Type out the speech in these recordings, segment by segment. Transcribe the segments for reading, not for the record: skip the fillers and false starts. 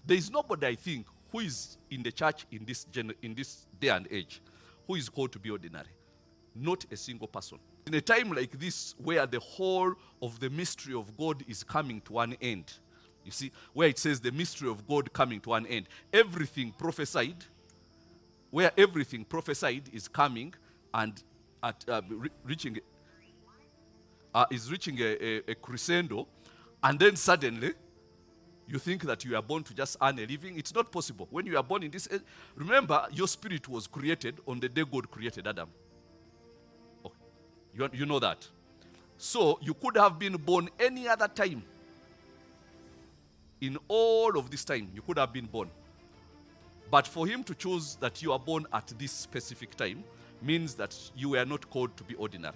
There is nobody, I think, who is in the church in this day and age who is called to be ordinary. Not a single person. In a time like this, where the whole of the mystery of God is coming to an end, you see, where it says the mystery of God coming to an end, everything prophesied, where everything prophesied is coming and reaching a crescendo, and then suddenly you think that you are born to just earn a living. It's not possible. When you are born in this age, remember, your spirit was created on the day God created Adam. Okay. You know that. So you could have been born any other time. In all of this time, you could have been born. But for him to choose that you are born at this specific time means that you were not called to be ordinary.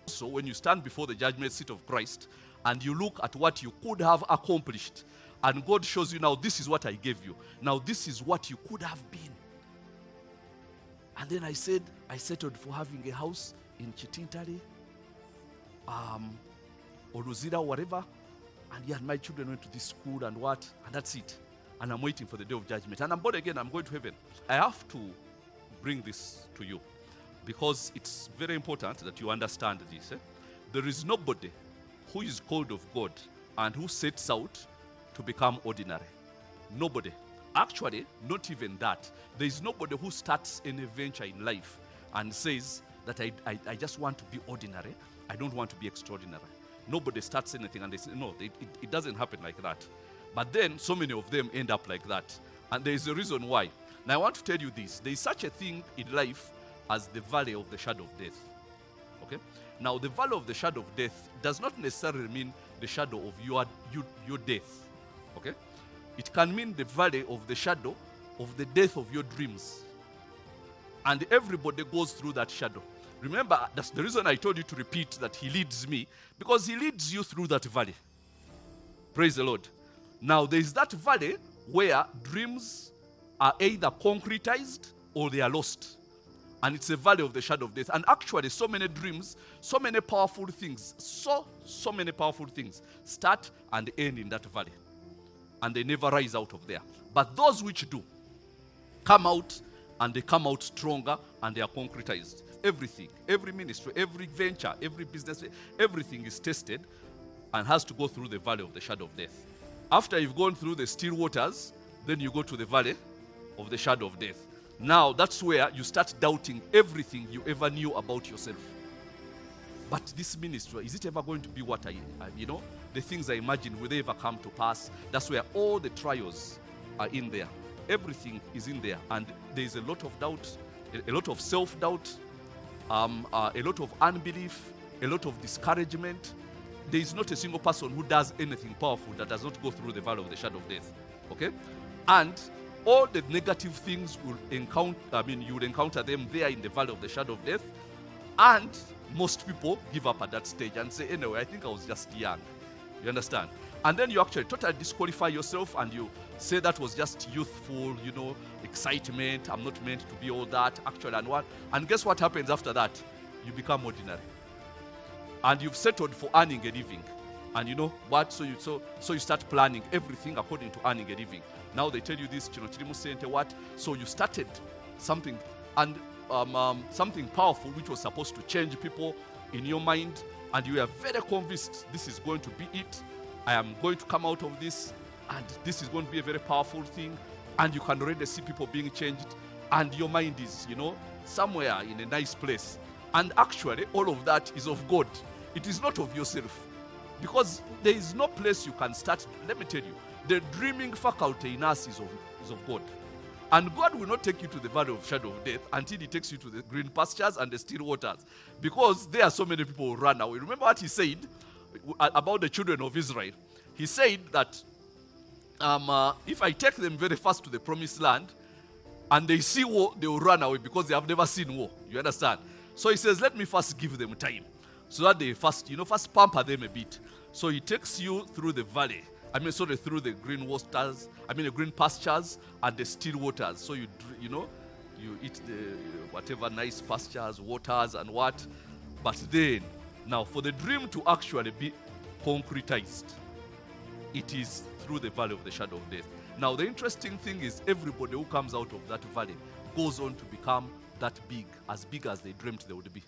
So when you stand before the judgment seat of Christ and you look at what you could have accomplished, and God shows you, now this is what I gave you. Now this is what you could have been. And then I said, I settled for having a house in Chitintari, or Luzira, whatever. And yeah, my children went to this school and what, and that's it. And I'm waiting for the day of judgment. And I'm born again, I'm going to heaven. I have to bring this to you because it's very important that you understand this. There is nobody who is called of God and who sets out to become ordinary. Nobody. Actually, not even that. There is nobody who starts any venture in life and says that I just want to be ordinary. I don't want to be extraordinary. Nobody starts anything and they say, no, it doesn't happen like that. But then so many of them end up like that. And there is a reason why. Now I want to tell you this. There is such a thing in life as the valley of the shadow of death. Okay? Now the valley of the shadow of death does not necessarily mean the shadow of your death. Okay? It can mean the valley of the shadow of the death of your dreams. And everybody goes through that shadow. Remember, that's the reason I told you to repeat that he leads me, because he leads you through that valley. Praise the Lord. Now, there is that valley where dreams are either concretized or they are lost. And it's a valley of the shadow of death. And actually, so many dreams, so many powerful things, so many powerful things start and end in that valley. And they never rise out of there. But those which do come out, and they come out stronger, and they are concretized. Everything, every ministry, every venture, every business, everything is tested and has to go through the valley of the shadow of death. After you've gone through the still waters, then you go to the valley of the shadow of death. Now that's where you start doubting everything you ever knew about yourself. But this ministry, is it ever going to be what the things I imagine, will they ever come to pass? That's where all the trials are in there. Everything is in there. And there is a lot of doubt, a lot of self-doubt, a lot of unbelief, a lot of discouragement. There is not a single person who does anything powerful that does not go through the valley of the shadow of death. Okay? And all the negative things will encounter, you will encounter them there in the valley of the shadow of death. And most people give up at that stage and say, anyway, I think I was just young. You understand? And then you actually totally disqualify yourself and you say that was just youthful, excitement. I'm not meant to be all that, actually. And guess what happens after that? You become ordinary. And you've settled for earning a living. And you know what? So you start planning everything according to earning a living. Now they tell you this, what? So you started something and something powerful which was supposed to change people in your mind, and you are very convinced this is going to be it. I am going to come out of this, and this is going to be a very powerful thing, and you can already see people being changed, and your mind is, somewhere in a nice place. And actually, all of that is of God. It is not of yourself. Because there is no place you can start. Let me tell you, the dreaming faculty in us is of God. And God will not take you to the valley of shadow of death until he takes you to the green pastures and the still waters. Because there are so many people who run away. Remember what he said about the children of Israel? He said that if I take them very fast to the promised land and they see war, they will run away because they have never seen war. You understand? So he says, let me first give them time so that they first pamper them a bit. So he takes you through the valley. Through the green waters, the green pastures and the still waters. So you eat the whatever nice pastures, waters and what. But then, now for the dream to actually be concretized, it is through the valley of the shadow of death. Now, the interesting thing is everybody who comes out of that valley goes on to become that big as they dreamt they would be.